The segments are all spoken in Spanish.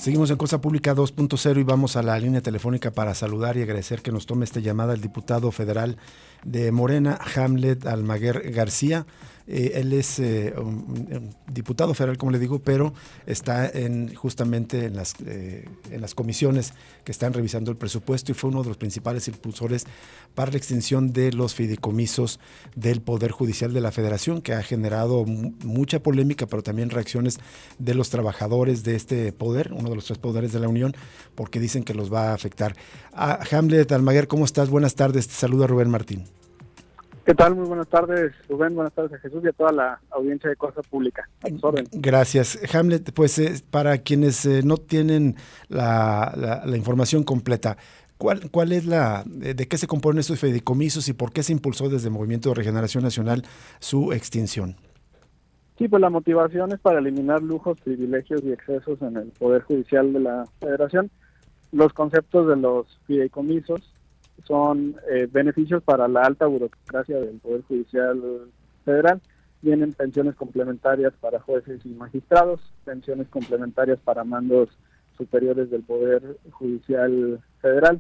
Seguimos en Cosa Pública 2.0 y vamos a la línea telefónica para saludar y agradecer que nos tome esta llamada el diputado federal de Morena, Hamlet Almaguer García. Él es un diputado federal, como le digo, pero está justamente en las comisiones que están revisando el presupuesto y fue uno de los principales impulsores para la extinción de los fideicomisos del Poder Judicial de la Federación, que ha generado mucha polémica, pero también reacciones de los trabajadores de este poder, uno de los tres poderes de la Unión, porque dicen que los va a afectar. Hamlet Almaguer, ¿cómo estás? Buenas tardes, te saluda Rubén Martín. ¿Qué tal? Muy buenas tardes, Rubén, buenas tardes a Jesús y a toda la audiencia de Cosa Pública. A tus órdenes. Gracias. Hamlet, pues para quienes no tienen la información completa, ¿cuál es de qué se componen estos fideicomisos y por qué se impulsó desde el Movimiento de Regeneración Nacional su extinción? Sí, pues la motivación es para eliminar lujos, privilegios y excesos en el Poder Judicial de la Federación. Los conceptos de los fideicomisos son beneficios para la alta burocracia del Poder Judicial Federal. Vienen pensiones complementarias para jueces y magistrados, pensiones complementarias para mandos superiores del Poder Judicial Federal.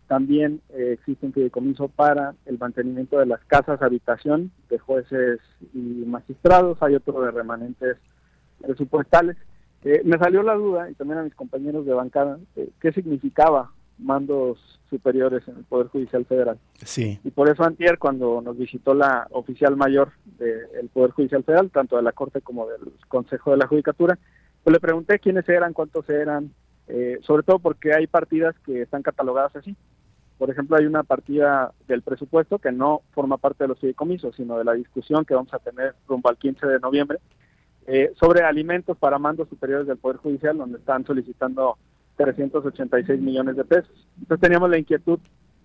También existe un fideicomiso para el mantenimiento de las casas habitación de jueces y magistrados. Hay otro de remanentes presupuestales. Me salió la duda, y también a mis compañeros de bancada, qué significaba mandos superiores en el Poder Judicial Federal. Sí. Y por eso antier, cuando nos visitó la oficial mayor del Poder Judicial Federal, tanto de la Corte como del Consejo de la Judicatura, pues le pregunté quiénes eran, cuántos eran, sobre todo porque hay partidas que están catalogadas así. Por ejemplo, hay una partida del presupuesto que no forma parte de los fideicomisos, sino de la discusión que vamos a tener rumbo al 15 de noviembre, sobre alimentos para mandos superiores del Poder Judicial, donde están solicitando 386 millones de pesos. Entonces teníamos la inquietud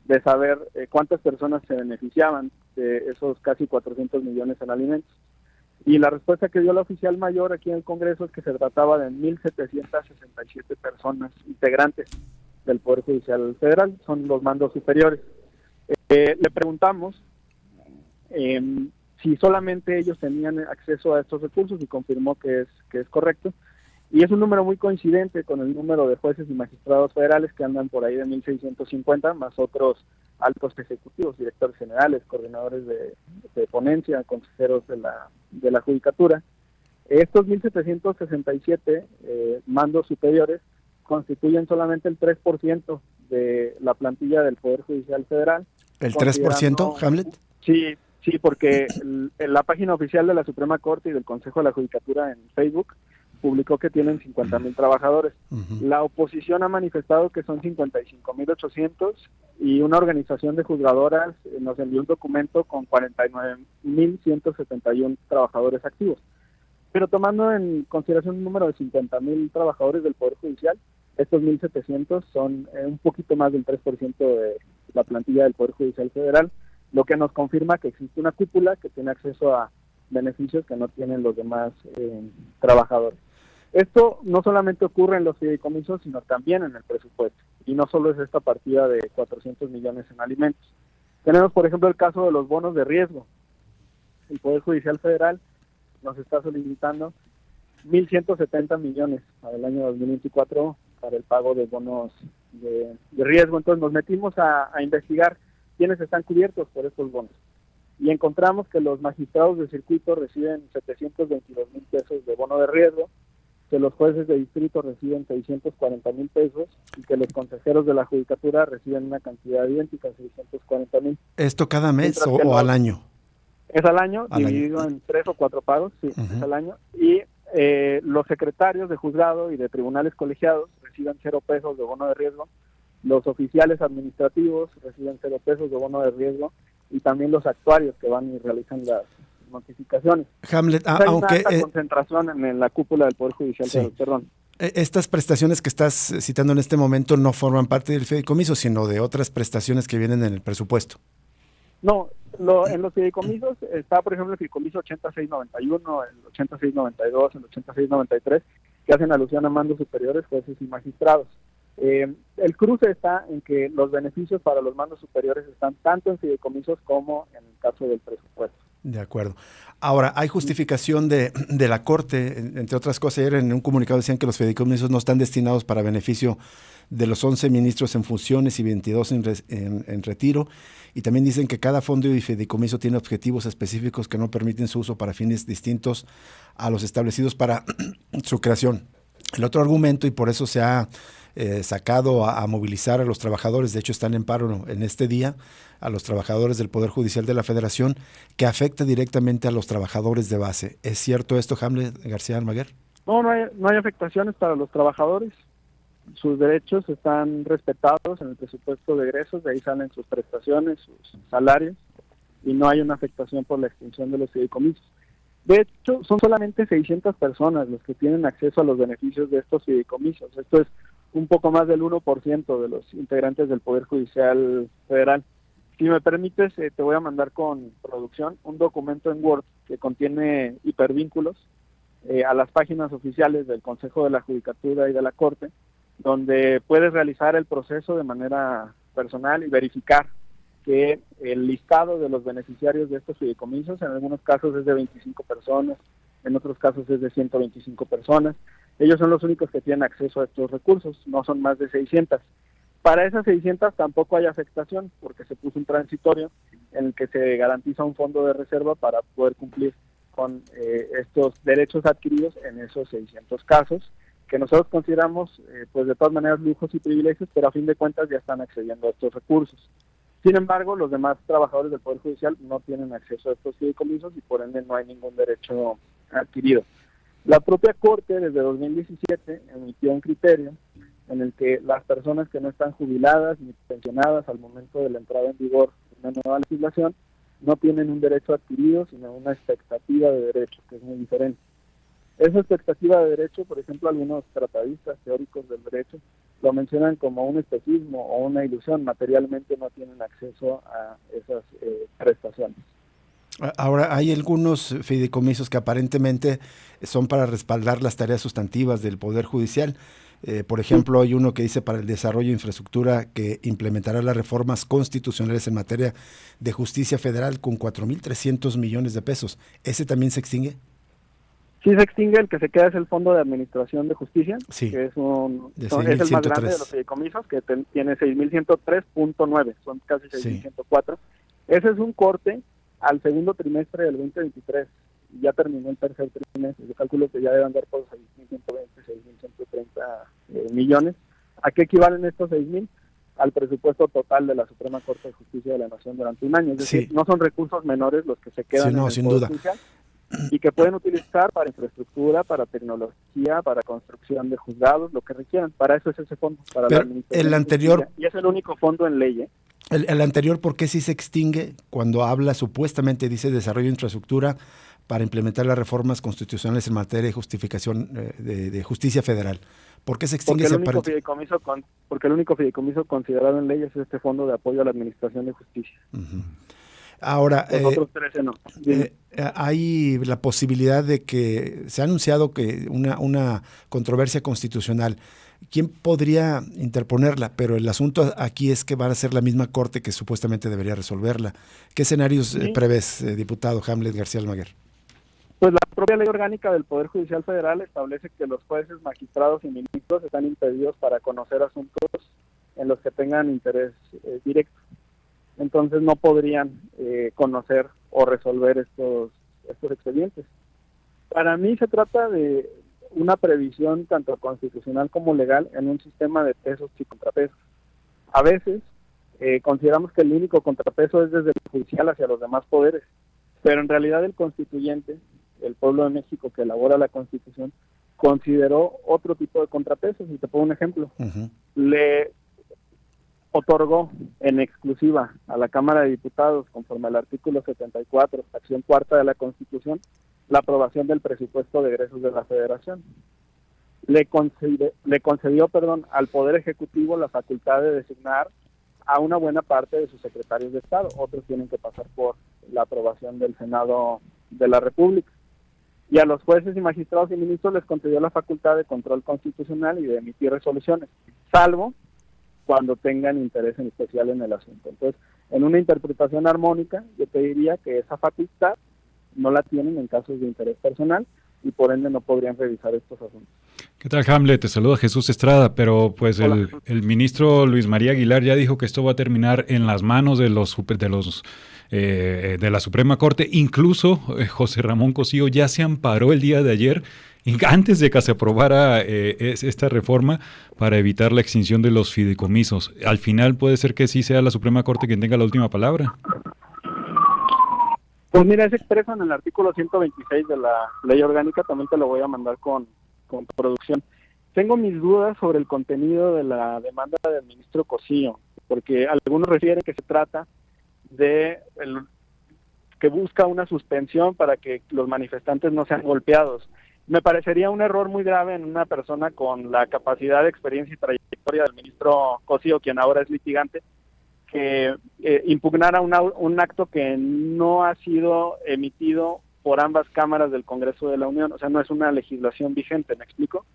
de saber cuántas personas se beneficiaban de esos casi 400 millones en alimentos. Y la respuesta que dio la oficial mayor aquí en el Congreso es que se trataba de 1.767 personas integrantes del Poder Judicial Federal, son los mandos superiores. Le preguntamos si solamente ellos tenían acceso a estos recursos y confirmó que es correcto. Y es un número muy coincidente con el número de jueces y magistrados federales que andan por ahí de 1.650, más otros altos ejecutivos, directores generales, coordinadores de ponencia, consejeros de la Judicatura. Estos 1.767 mandos superiores constituyen solamente el 3% de la plantilla del Poder Judicial Federal. ¿El 3%, Hamlet? Sí, porque la página oficial de la Suprema Corte y del Consejo de la Judicatura en Facebook publicó que tienen 50,000 trabajadores. Uh-huh. La oposición ha manifestado que son 55,800 y una organización de juzgadoras nos envió un documento con 49,171 trabajadores activos. Pero tomando en consideración un número de 50,000 trabajadores del Poder Judicial, estos 1.700 son un poquito más del 3% de la plantilla del Poder Judicial Federal, lo que nos confirma que existe una cúpula que tiene acceso a beneficios que no tienen los demás trabajadores. Esto no solamente ocurre en los fideicomisos, sino también en el presupuesto. Y no solo es esta partida de 400 millones en alimentos. Tenemos, por ejemplo, el caso de los bonos de riesgo. El Poder Judicial Federal nos está solicitando 1.170 millones para el año 2024 para el pago de bonos de riesgo. Entonces nos metimos a investigar quiénes están cubiertos por estos bonos. Y encontramos que los magistrados de circuito reciben 722,000 pesos de bono de riesgo, que los jueces de distrito reciben 640,000 pesos y que los consejeros de la Judicatura reciben una cantidad idéntica, 640,000. ¿Esto cada mes o al año? Es al año, dividido en 3 o 4 pagos, sí, uh-huh. Es al año. Y los secretarios de juzgado y de tribunales colegiados reciben 0 pesos de bono de riesgo, los oficiales administrativos reciben 0 pesos de bono de riesgo y también los actuarios que van y realizan las notificaciones. Hamlet, hay aunque una alta concentración en la cúpula del Poder Judicial, sí. Perdón. Estas prestaciones que estás citando en este momento no forman parte del fideicomiso, sino de otras prestaciones que vienen en el presupuesto. No, en los fideicomisos está, por ejemplo, el fideicomiso 8691, el 8692, el 8693, que hacen alusión a mandos superiores, jueces y magistrados. El cruce está en que los beneficios para los mandos superiores están tanto en fideicomisos como en el caso del presupuesto. De acuerdo. Ahora, hay justificación de la Corte, entre otras cosas, ayer en un comunicado decían que los fideicomisos no están destinados para beneficio de los 11 ministros en funciones y 22 en retiro, y también dicen que cada fondo y fideicomiso tiene objetivos específicos que no permiten su uso para fines distintos a los establecidos para su creación. El otro argumento, y por eso se ha sacado a movilizar a los trabajadores, de hecho están en paro en este día, a los trabajadores del Poder Judicial de la Federación, que afecta directamente a los trabajadores de base. ¿Es cierto esto, Hamlet García Almaguer? No hay afectaciones para los trabajadores. Sus derechos están respetados en el presupuesto de egresos, de ahí salen sus prestaciones, sus salarios, y no hay una afectación por la extinción de los fideicomisos. De hecho, son solamente 600 personas los que tienen acceso a los beneficios de estos fideicomisos. Esto es un poco más del 1% de los integrantes del Poder Judicial Federal. Si me permites, te voy a mandar con producción un documento en Word que contiene hipervínculos a las páginas oficiales del Consejo de la Judicatura y de la Corte, donde puedes realizar el proceso de manera personal y verificar que el listado de los beneficiarios de estos fideicomisos, en algunos casos es de 25 personas, en otros casos es de 125 personas. Ellos son los únicos que tienen acceso a estos recursos, no son más de 600. Para esas 600 tampoco hay afectación, porque se puso un transitorio en el que se garantiza un fondo de reserva para poder cumplir con estos derechos adquiridos en esos 600 casos, que nosotros consideramos, pues de todas maneras, lujos y privilegios, pero a fin de cuentas ya están accediendo a estos recursos. Sin embargo, los demás trabajadores del Poder Judicial no tienen acceso a estos fideicomisos y por ende no hay ningún derecho adquirido. La propia Corte, desde 2017, emitió un criterio en el que las personas que no están jubiladas ni pensionadas al momento de la entrada en vigor de una nueva legislación no tienen un derecho adquirido, sino una expectativa de derecho, que es muy diferente. Esa expectativa de derecho, por ejemplo, algunos tratadistas teóricos del derecho lo mencionan como un especismo o una ilusión. Materialmente no tienen acceso a esas prestaciones. Ahora, hay algunos fideicomisos que aparentemente son para respaldar las tareas sustantivas del Poder Judicial. Por ejemplo, hay uno que dice para el desarrollo de infraestructura que implementará las reformas constitucionales en materia de justicia federal con 4.300 millones de pesos. ¿Ese también se extingue? Sí se extingue, el que se queda es el Fondo de Administración de Justicia, sí, que es es el más grande de los fideicomisos, que tiene 6.103.9, son casi 6.104. Sí. Ese es un corte al segundo trimestre del 2023, ya terminó el tercer trimestre, yo calculo que ya debe andar por 6.120, 6.130 millones. ¿A qué equivalen estos 6.000? Al presupuesto total de la Suprema Corte de Justicia de la Nación durante un año, es decir, no son recursos menores los que se quedan en el Poder Judicial, y que pueden utilizar para infraestructura, para tecnología, para construcción de juzgados, lo que requieran. Para eso es ese fondo, para la administración. El anterior, y es el único fondo en ley. El anterior, ¿por qué sí se extingue cuando habla, supuestamente dice desarrollo de infraestructura para implementar las reformas constitucionales en materia de justificación de justicia federal? ¿Por qué se extingue ese fideicomiso? Porque el único fideicomiso considerado en ley es este fondo de apoyo a la administración de justicia. Uh-huh. Ahora, los otros 13 no. Hay la posibilidad de que se ha anunciado que una controversia constitucional. ¿Quién podría interponerla? Pero el asunto aquí es que va a ser la misma Corte que supuestamente debería resolverla. ¿Qué escenarios prevés, diputado Hamlet García Almaguer? Pues la propia ley orgánica del Poder Judicial Federal establece que los jueces, magistrados y ministros están impedidos para conocer asuntos en los que tengan interés directo. Entonces no podrían conocer o resolver estos expedientes. Para mí se trata de una previsión tanto constitucional como legal en un sistema de pesos y contrapesos. A veces consideramos que el único contrapeso es desde el judicial hacia los demás poderes, pero en realidad el constituyente, el pueblo de México que elabora la Constitución, consideró otro tipo de contrapesos. Y te pongo un ejemplo. Uh-huh. Le otorgó en exclusiva a la Cámara de Diputados, conforme al artículo 74, fracción cuarta de la Constitución, la aprobación del presupuesto de egresos de la Federación. Le concedió al Poder Ejecutivo la facultad de designar a una buena parte de sus secretarios de Estado. Otros tienen que pasar por la aprobación del Senado de la República. Y a los jueces y magistrados y ministros les concedió la facultad de control constitucional y de emitir resoluciones, salvo cuando tengan interés en especial en el asunto. Entonces, en una interpretación armónica, yo te diría que esa facultad no la tienen en casos de interés personal y por ende no podrían revisar estos asuntos. ¿Qué tal, Hamlet? Te saluda Jesús Estrada, pero pues Hola. el ministro Luis María Aguilar ya dijo que esto va a terminar en las manos de de la Suprema Corte. Incluso José Ramón Cosío ya se amparó el día de ayer, antes de que se aprobara esta reforma, para evitar la extinción de los fideicomisos. Al final puede ser que sí sea la Suprema Corte quien tenga la última palabra. Pues mira, es expreso en el artículo 126 de la ley orgánica, también te lo voy a mandar con producción. Tengo mis dudas sobre el contenido de la demanda del ministro Cosío, porque algunos refieren que se trata de que busca una suspensión para que los manifestantes no sean golpeados. Me parecería un error muy grave en una persona con la capacidad, experiencia y trayectoria del ministro Cosío, quien ahora es litigante, que impugnara un acto que no ha sido emitido por ambas cámaras del Congreso de la Unión. O sea, no es una legislación vigente, ¿me explico?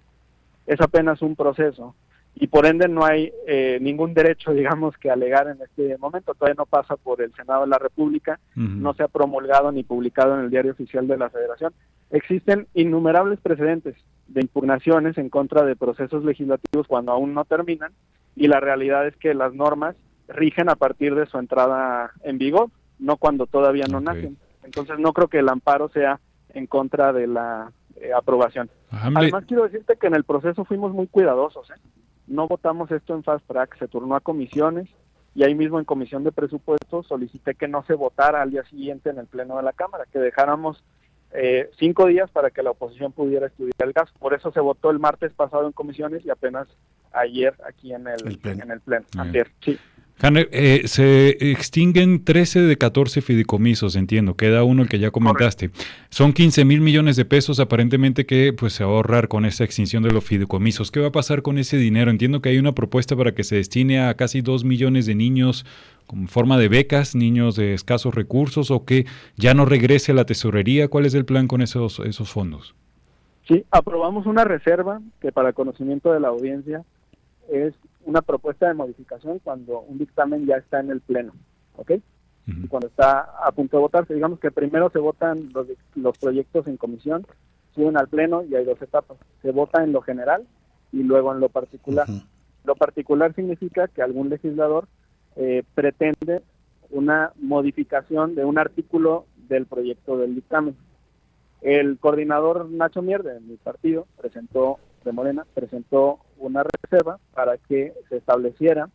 Es apenas un proceso y por ende no hay ningún derecho, digamos, que alegar en este momento. Todavía no pasa por el Senado de la República, no se ha promulgado ni publicado en el Diario Oficial de la Federación. Existen innumerables precedentes de impugnaciones en contra de procesos legislativos cuando aún no terminan, y la realidad es que las normas rigen a partir de su entrada en vigor, no cuando todavía no nacen. Entonces no creo que el amparo sea en contra de la aprobación. Además quiero decirte que en el proceso fuimos muy cuidadosos, no votamos esto en fast track, se turnó a comisiones y ahí mismo en comisión de presupuestos solicité que no se votara al día siguiente en el pleno de la Cámara, que dejáramos 5 días para que la oposición pudiera estudiar el caso. Por eso se votó el martes pasado en comisiones y apenas ayer aquí en el pleno. Ayer, sí. Hanner, se extinguen 13 de 14 fideicomisos, entiendo, queda uno el que ya comentaste. Correcto. Son 15,000 millones de pesos aparentemente que pues se va a ahorrar con esta extinción de los fideicomisos. ¿Qué va a pasar con ese dinero? Entiendo que hay una propuesta para que se destine a casi 2 millones de niños como forma de becas, niños de escasos recursos, o que ya no regrese a la tesorería. ¿Cuál es el plan con esos fondos? Sí, aprobamos una reserva que, para conocimiento de la audiencia, es una propuesta de modificación cuando un dictamen ya está en el pleno, ¿ok? Y cuando está a punto de votarse, digamos que primero se votan los proyectos en comisión, suben al pleno y hay 2 etapas. Se vota en lo general y luego en lo particular. Lo particular significa que algún legislador pretende una modificación de un artículo del proyecto del dictamen. El coordinador Nacho Mier, de mi partido, de Morena, presentó una reserva para que se estableciera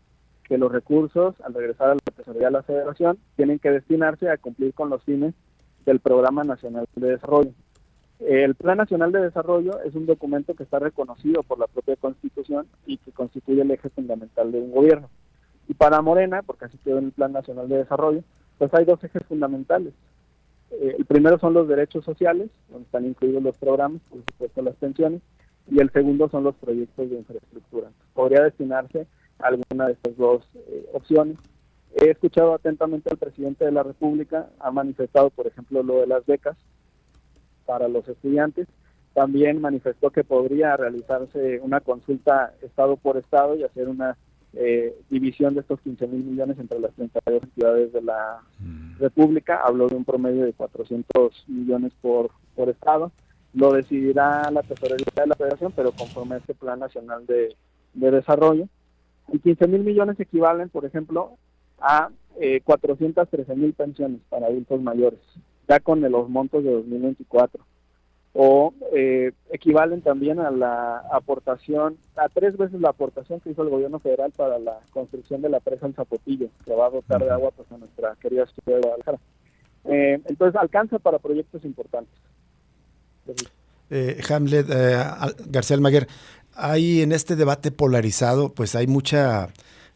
que los recursos, al regresar a la tesorería de la Federación, tienen que destinarse a cumplir con los fines del Programa Nacional de Desarrollo. El Plan Nacional de Desarrollo es un documento que está reconocido por la propia Constitución y que constituye el eje fundamental de un gobierno. Y para Morena, porque así quedó en el Plan Nacional de Desarrollo, pues hay 2 ejes fundamentales. El primero son los derechos sociales, donde están incluidos los programas, por supuesto las pensiones, y el segundo son los proyectos de infraestructura. Podría destinarse a alguna de estas 2 opciones. He escuchado atentamente al presidente de la República, ha manifestado, por ejemplo, lo de las becas para los estudiantes. También manifestó que podría realizarse una consulta estado por estado y hacer una división de estos 15,000 millones entre las 32 entidades de la República. Habló de un promedio de 400 millones por estado. Lo decidirá la tesorería de la Federación, pero conforme a este Plan Nacional de Desarrollo. Y 15,000 millones equivalen, por ejemplo, a 413,000 pensiones para adultos mayores, ya con los montos de 2024. O equivalen también a la aportación, a 3 veces la aportación que hizo el gobierno federal para la construcción de la presa El Zapotillo, que va a dotar de agua pues a nuestra querida ciudad de Guadalajara. Entonces alcanza para proyectos importantes. Hamlet, García Almaguer, hay en este debate polarizado, pues hay mucha,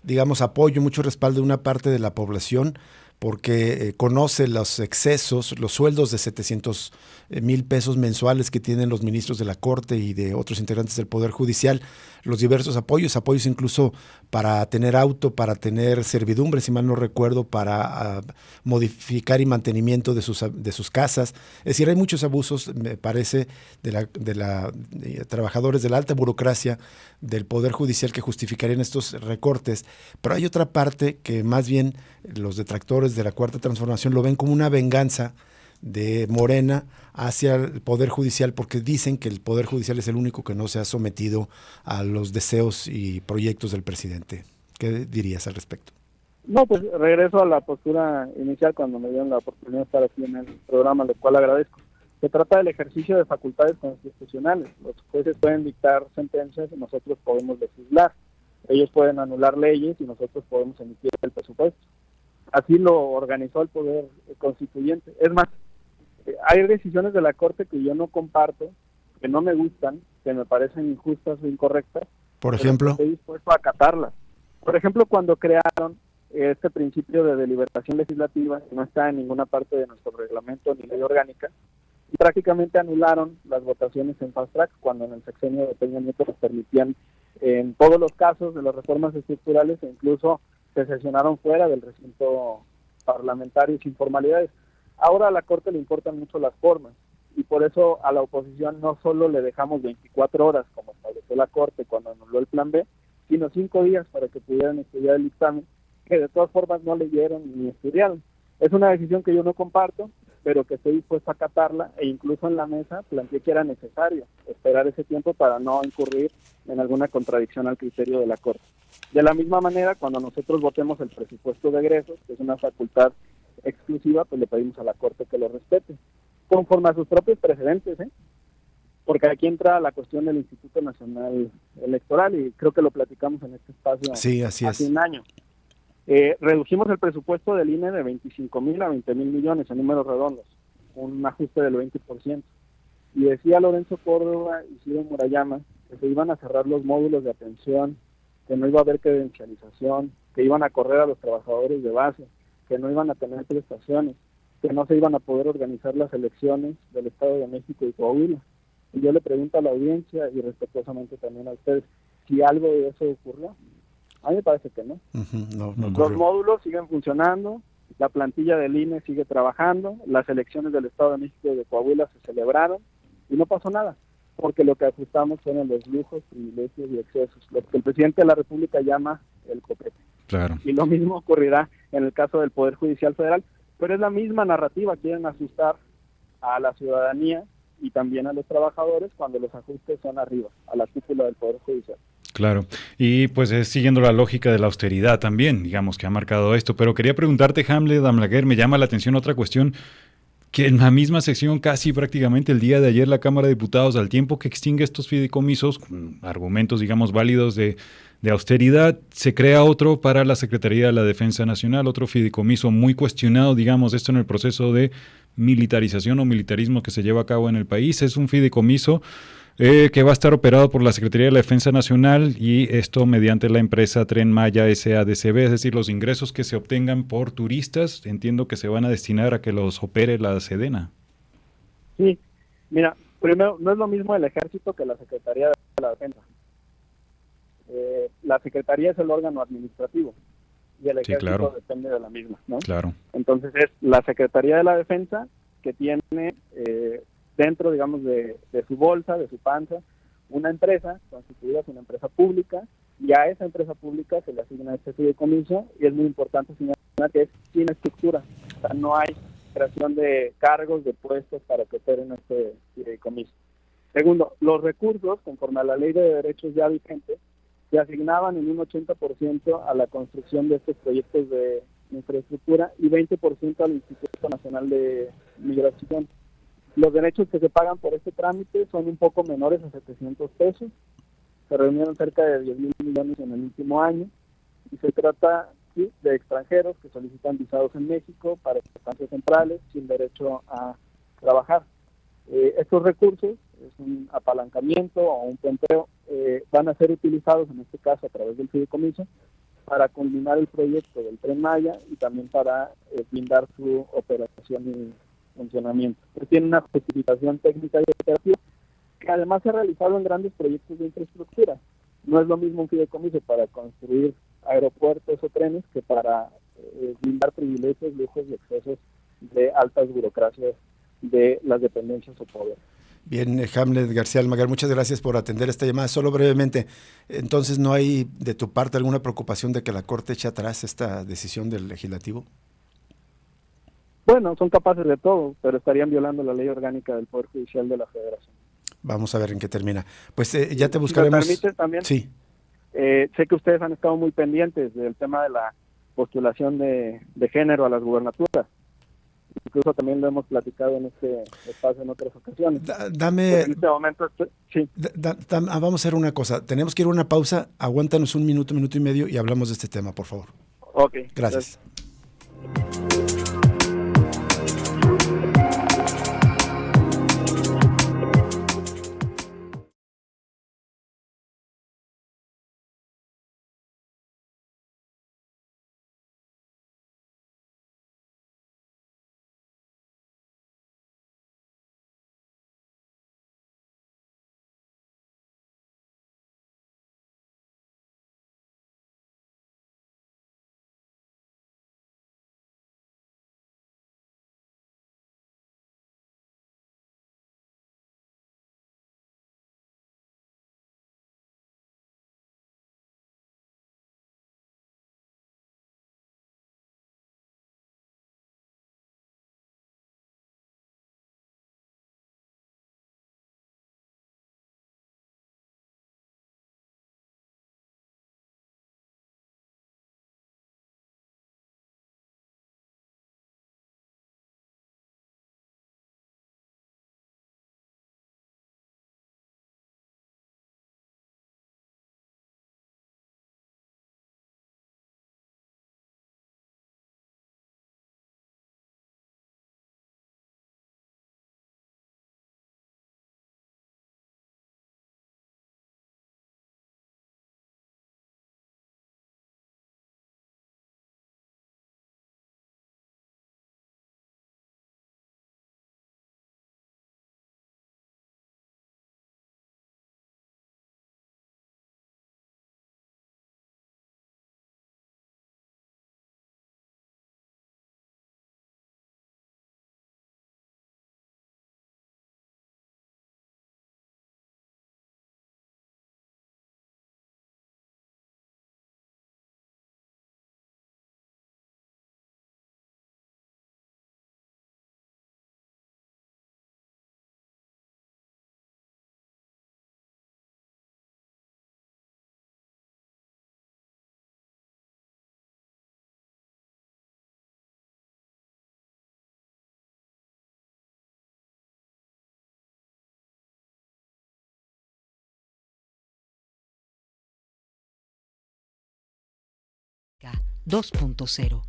digamos, apoyo, mucho respaldo de una parte de la población, porque conoce los excesos, los sueldos de 700,000 pesos mensuales que tienen los ministros de la Corte y de otros integrantes del Poder Judicial, los diversos apoyos incluso para tener auto, para tener servidumbre, si mal no recuerdo, para modificar y mantenimiento de sus casas. Es decir, hay muchos abusos, me parece, de trabajadores de la alta burocracia del Poder Judicial que justificarían estos recortes, pero hay otra parte que más bien los detractores de la Cuarta Transformación lo ven como una venganza de Morena hacia el Poder Judicial, porque dicen que el Poder Judicial es el único que no se ha sometido a los deseos y proyectos del presidente. ¿Qué dirías al respecto? No, pues regreso a la postura inicial cuando me dieron la oportunidad de estar aquí en el programa, lo cual agradezco. Se trata del ejercicio de facultades constitucionales. Los jueces pueden dictar sentencias y nosotros podemos legislar. Ellos pueden anular leyes y nosotros podemos emitir el presupuesto. Así lo organizó el Poder Constituyente. Es más, hay decisiones de la Corte que yo no comparto, que no me gustan, que me parecen injustas o incorrectas. Por ejemplo, estoy dispuesto a acatarlas. Por ejemplo, cuando crearon este principio de deliberación legislativa, que no está en ninguna parte de nuestro reglamento ni ley orgánica, y prácticamente anularon las votaciones en fast track, cuando en el sexenio de Peña Nieto les permitían en todos los casos de las reformas estructurales, e incluso se sesionaron fuera del recinto parlamentario sin formalidades. Ahora a la Corte le importan mucho las formas, y por eso a la oposición no solo le dejamos 24 horas, como estableció la Corte cuando anuló el Plan B, sino 5 días para que pudieran estudiar el dictamen, que de todas formas no leyeron ni estudiaron. Es una decisión que yo no comparto, pero que estoy dispuesto a acatarla, e incluso en la mesa planteé que era necesario esperar ese tiempo para no incurrir en alguna contradicción al criterio de la Corte. De la misma manera, cuando nosotros votemos el presupuesto de egresos, que es una facultad exclusiva, pues le pedimos a la Corte que lo respete, conforme a sus propios precedentes, porque aquí entra la cuestión del Instituto Nacional Electoral, y creo que lo platicamos en este espacio sí, así hace es. un año. Redujimos el presupuesto del INE de 25,000 a 20,000 millones en números redondos, un ajuste del 20%. Y decía Lorenzo Córdoba y Ciro Murayama que se iban a cerrar los módulos de atención, que no iba a haber credencialización, que iban a correr a los trabajadores de base, que no iban a tener prestaciones, que no se iban a poder organizar las elecciones del Estado de México y Coahuila. Y yo le pregunto a la audiencia y respetuosamente también a ustedes, si algo de eso ocurrió. A mí me parece que no. No Los módulos siguen funcionando, la plantilla del INE sigue trabajando, las elecciones del Estado de México y de Coahuila se celebraron y no pasó nada, porque lo que ajustamos fueron los lujos, privilegios y excesos, lo que el presidente de la República llama el copete. Claro. Y lo mismo ocurrirá en el caso del Poder Judicial Federal, pero es la misma narrativa, quieren asustar a la ciudadanía y también a los trabajadores cuando los ajustes son arriba, a la cúpula del Poder Judicial. Claro, y pues es siguiendo la lógica de la austeridad también, digamos, que ha marcado esto, pero quería preguntarte, Hamlet Damlaguer, me llama la atención otra cuestión, que en la misma sección, casi prácticamente el día de ayer, la Cámara de Diputados, al tiempo que extingue estos fideicomisos, con argumentos, digamos, válidos de austeridad, se crea otro para la Secretaría de la Defensa Nacional, otro fideicomiso muy cuestionado, digamos, esto en el proceso de militarización o militarismo que se lleva a cabo en el país. Es un fideicomiso que va a estar operado por la Secretaría de la Defensa Nacional, y esto mediante la empresa Tren Maya SADCB, es decir, los ingresos que se obtengan por turistas, entiendo que se van a destinar a que los opere la Sedena. Sí, mira, primero, no es lo mismo el Ejército que la Secretaría de la Defensa. La Secretaría es el órgano administrativo y el Ejército claro. depende de la misma, ¿no? Claro. Entonces es la Secretaría de la Defensa que tiene dentro, digamos, de su bolsa, de su panza, una empresa constituida, es una empresa pública, y a esa empresa pública se le asigna este fideicomiso, y es muy importante señalar que es sin estructura, o sea, no hay creación de cargos, de puestos para que operen este fideicomiso. Segundo, los recursos, conforme a la Ley de Derechos ya vigente, se asignaban en un 80% a la construcción de estos proyectos de infraestructura y 20% al Instituto Nacional de Migración. Los derechos que se pagan por este trámite son un poco menores a 700 pesos. Se reunieron cerca de 10,000 millones en el último año, y se trata de extranjeros que solicitan visados en México para estancias centrales sin derecho a trabajar. Estos recursos, es un apalancamiento o un puenteo, van a ser utilizados en este caso a través del fideicomiso para culminar el proyecto del Tren Maya y también para blindar su operación y funcionamiento. Tiene una justificación técnica y operativa que además se ha realizado en grandes proyectos de infraestructura. No es lo mismo un fideicomiso para construir aeropuertos o trenes que para blindar privilegios, lujos y excesos de altas burocracias de las dependencias o poderes. Bien, Hamlet García Almaguer, muchas gracias por atender esta llamada. Solo brevemente, entonces, ¿no hay de tu parte alguna preocupación de que la Corte eche atrás esta decisión del Legislativo? Bueno, son capaces de todo, pero estarían violando la ley orgánica del Poder Judicial de la Federación. Vamos a ver en qué termina. Pues ya te Si buscaremos. me permite también, Sí. sé que ustedes han estado muy pendientes del tema de la postulación de género a las gubernaturas. Incluso también lo hemos platicado en este espacio en otras ocasiones. Dame. Pues en este momento, sí. Vamos a hacer una cosa. Tenemos que ir a una pausa. Aguántanos un minuto y medio y hablamos de este tema, por favor. Ok. Gracias. Política 2.0.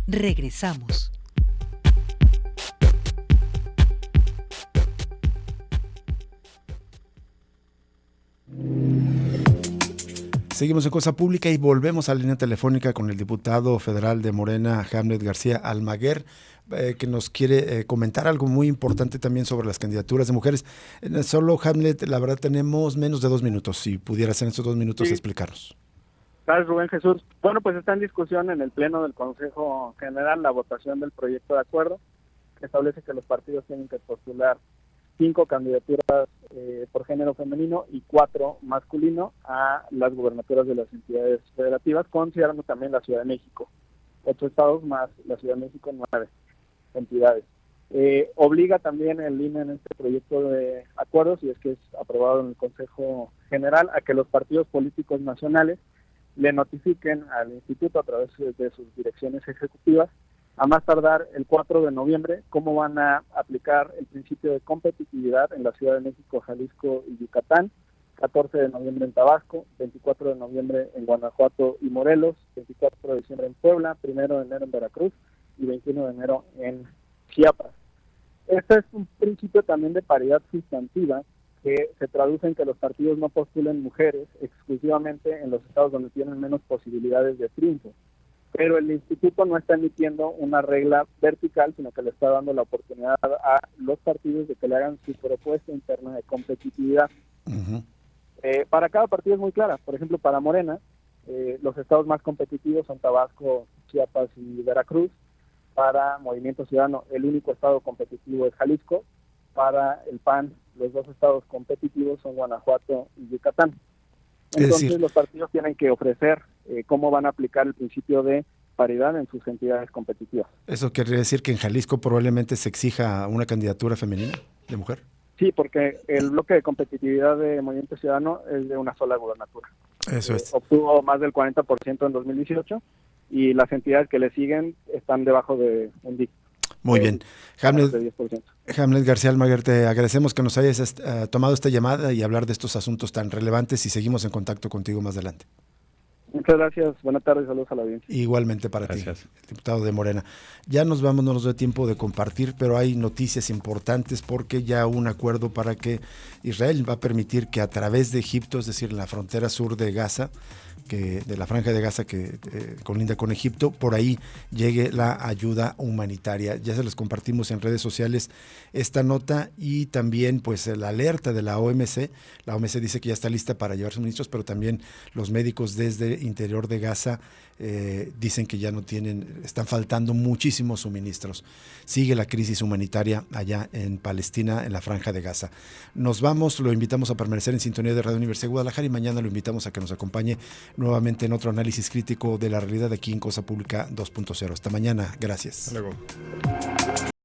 Regresamos. Seguimos en Cosa Pública y volvemos a la línea telefónica con el diputado federal de Morena, Hamlet García Almaguer, que nos quiere comentar algo muy importante también sobre las candidaturas de mujeres. Solo, Hamlet, la verdad tenemos menos de 2 minutos, si pudieras en estos 2 minutos Sí. explicarnos. Gracias, Rubén Jesús. Bueno, pues está en discusión en el Pleno del Consejo General la votación del proyecto de acuerdo que establece que los partidos tienen que postular 5 candidaturas por género femenino y 4 masculino a las gubernaturas de las entidades federativas, considerando también la Ciudad de México. 8 estados más la Ciudad de México, 9 entidades. Obliga también el INE en este proyecto de acuerdo, si es que es aprobado en el Consejo General, a que los partidos políticos nacionales le notifiquen al instituto a través de sus direcciones ejecutivas a más tardar el 4 de noviembre cómo van a aplicar el principio de competitividad en la Ciudad de México, Jalisco y Yucatán, 14 de noviembre en Tabasco, 24 de noviembre en Guanajuato y Morelos, 24 de diciembre en Puebla, 1 de enero en Veracruz y 21 de enero en Chiapas. Este es un principio también de paridad sustantiva que se traduce en que los partidos no postulen mujeres exclusivamente en los estados donde tienen menos posibilidades de triunfo. Pero el instituto no está emitiendo una regla vertical, sino que le está dando la oportunidad a los partidos de que le hagan su propuesta interna de competitividad. Uh-huh. Para cada partido es muy clara. Por ejemplo, para Morena, los estados más competitivos son Tabasco, Chiapas y Veracruz. Para Movimiento Ciudadano, el único estado competitivo es Jalisco. Para el PAN, los 2 estados competitivos son Guanajuato y Yucatán. Entonces los partidos tienen que ofrecer cómo van a aplicar el principio de paridad en sus entidades competitivas. ¿Eso quiere decir que en Jalisco probablemente se exija una candidatura femenina de mujer? Sí, porque el bloque de competitividad de Movimiento Ciudadano es de una sola gubernatura. Eso es. Obtuvo más del 40% en 2018 y las entidades que le siguen están debajo de un dígito. Muy bien. Hamlet, De 10%. Hamlet García Almaguer, te agradecemos que nos hayas tomado esta llamada y hablar de estos asuntos tan relevantes y seguimos en contacto contigo más adelante. Muchas gracias. Buenas tardes. Saludos a la audiencia. Igualmente para Gracias. ti, el diputado de Morena. Ya nos vamos, no nos da tiempo de compartir, pero hay noticias importantes porque ya hubo un acuerdo para que Israel va a permitir que a través de Egipto, es decir, en la frontera sur de Gaza, de la franja de Gaza que colinda con Egipto, por ahí llegue la ayuda humanitaria. Ya se les compartimos en redes sociales esta nota y también pues la alerta de la OMC. La OMC dice que ya está lista para llevar suministros, pero también los médicos desde interior de Gaza dicen que ya no tienen, están faltando muchísimos suministros. Sigue la crisis humanitaria allá en Palestina, en la franja de Gaza. Nos vamos, lo invitamos a permanecer en sintonía de Radio Universidad de Guadalajara y mañana lo invitamos a que nos acompañe nuevamente en otro análisis crítico de la realidad aquí en Cosa Pública 2.0. Hasta mañana, gracias. Hasta luego.